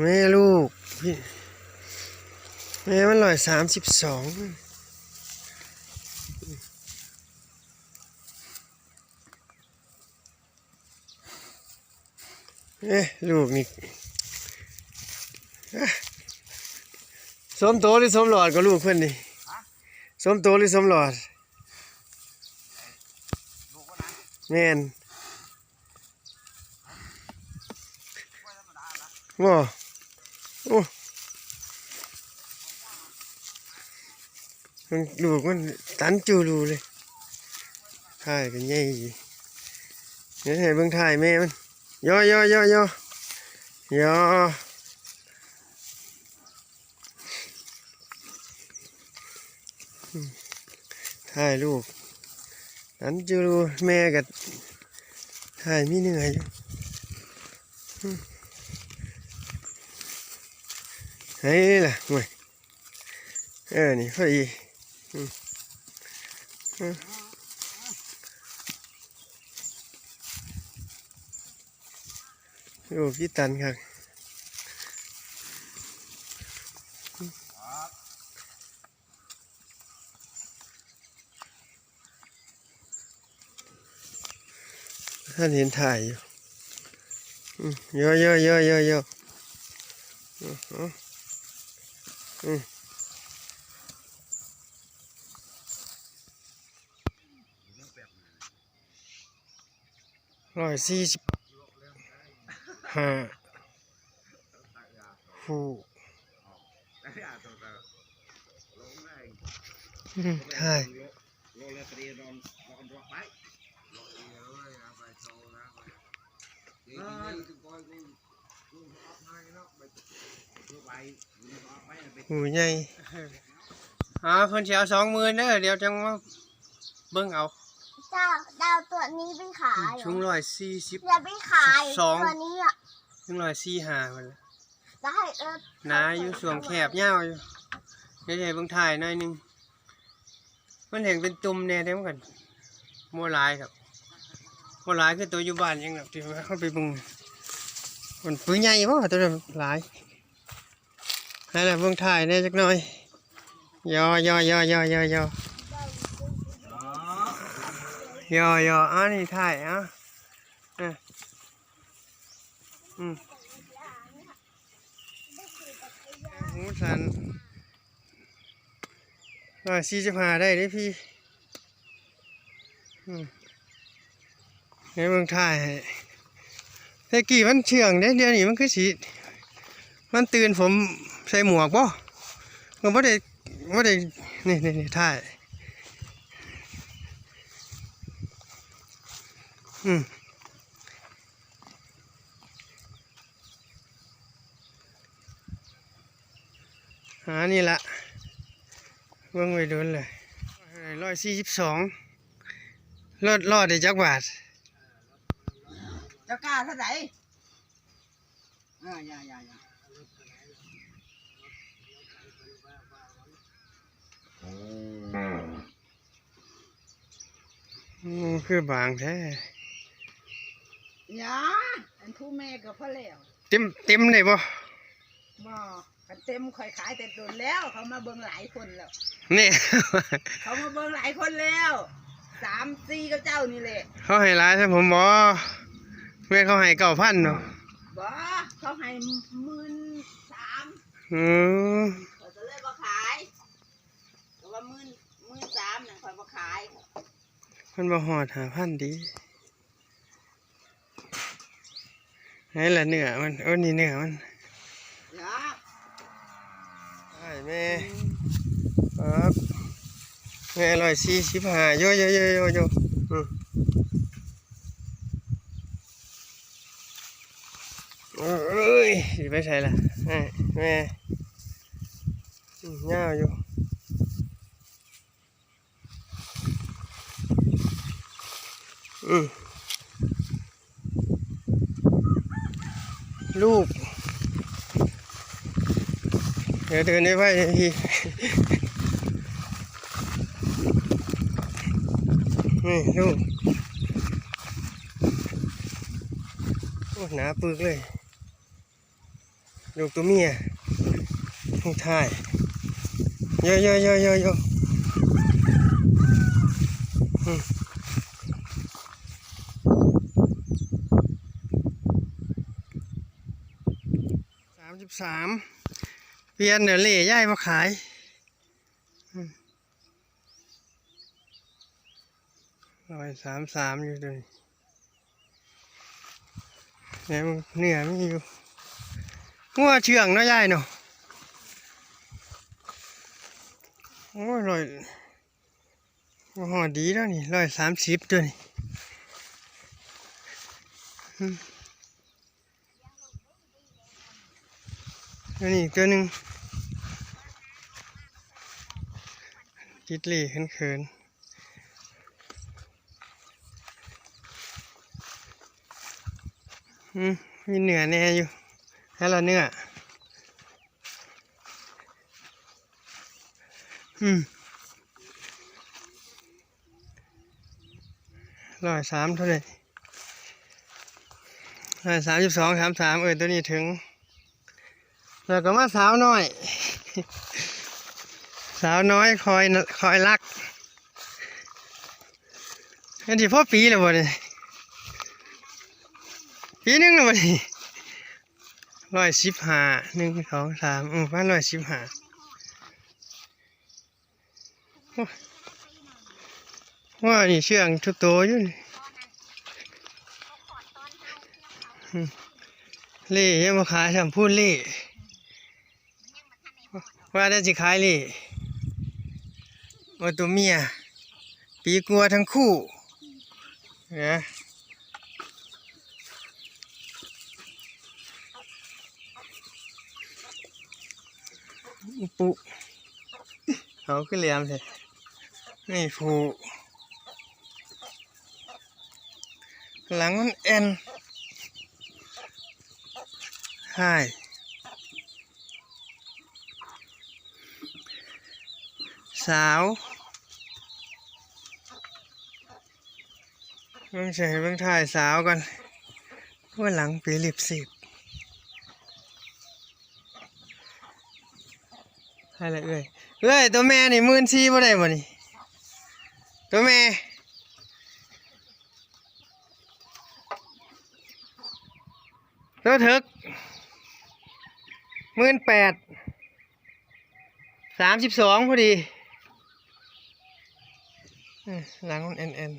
แม่ลูกแม่มัน132ลูกนี่สมโตหรือสมหลอดก็ลูกเพื่อนนี่สมโตหรือสมหลอดแม่นว้าโอ้มันลูกมันตันจูรูเลยถ่ายกันใหญ่เนี่ยให้เบิ่งถ่ายแม่มันย่ถ่ายลูกตันจูรูแม่กับถ่ายมีเหนื่อยอยู่เฮ้ยล่ะห่วยนี่พอดีลูกพี่ตันครับท่านเห็นถ่ายอยู่เยอะ145ผู้ถ่ายหูใหญ่คนเชียว20,000เด้อเดี๋ยวจังว่าเบิ่งเอาดาวตัวนี้ไปขายชุง140อย่าไปขายตัวนี้อ่ะชุง145มันได้นาอยู่ส่วงแคบยาวอยู่เดี๋ยวเบิ่งถ่ายหน่อยนึงมันเห็นเป็นตุ่มแน่เด้อกันโมลายครับโมลายคือตัวอยู่บ้านยังแบบที่เข้าไปบึงมันปืนใหญ่ป่ะตัวนั้นหลายนั่นแหละเบิ่งถ่ายแน่จักหน่อยย่อนี่ถ่ายหูสัน145ได้เด้พี่ในเมืองไทยแต่กี่มันเชื่องเดี๋ยวนี้มันคือสีมันตื่นผมใส่หมวกป่ะก็ไม่ได้นี่ถ่ายนี่ละเบิ่งไว้โดนเลย142รอดได้จักบาทจะกล้าเท่าไหร่อย่าคือบางแท้อย่าอันทูแม่กับพ่อแล้วเต็มเลยบ่กันเต็มข่อยขายแต่ตุนแล้วเขามาเบิ่งหลายคนแล้วนี่ เขามาเบิ่งหลายคนแล้ว3-4กับเจ้านี่แหละเขาให้ร้ายใช่ผมบ่แม่เขาให้9,000เนาะบ่เขาให้13,000เขาจะเลยบ่ขายแต่ว่า13,000น่ะข่อยบ่ขายมันบ่ฮอด5,000ดีนี่แหละเนื้อมันนี่เนื้อมันใช่แม่ครับแม่145โยไปใส่ละแม่เงาอยู่ลูกเดี๋ยวเดินได้ไหมพี่นี่ลูกโอ้หนาปึกเลย ลูกตัวเมียท้องท้ายเยอะ33เปลี่ยนเดี๋ยวเล่ย่ายมาขาย133อยู่ตัวนี้เนี่ยมันเนื้อมีอยู่งัวเชื่องเนาะย่ายเนาะโอ้ยห่อดีแล้วนี่130ตัวนี้อันนี้ตัวหนึ่งติดเล่เขินมีเนื้อแน่อยู่ให้เราเนื้อ103เท่าไหร่132 33ตัวนี้ถึงแล้วก็มาสาวน้อย สาวน้อยคอยรักอันที่พ่อปีแล้วบ่เนี่ยปีนึงแล้วบ่เนี่ย115 1 2 3พัน115ว่านี่เชื่องทุกตัวอยู่นี่เล่ยังมาขายทำพูดเล่ว่าได้สิขายเล่ว่าตัวเมียปีกลัวทั้งคู่นะปุเขาขึ้นเหลี่ยมเลยนี่ผูหลังมันเอ็นใช่สาวเบิ่งใส่เบิ่งถ่ายสาวกันว่าหลังปี10อะไรเอ้ยตัวแม่นี่14,000บ่ได้บ่นี่ตัวแม่ตัวถึก18,000 32พอดีหลังมันเอ็น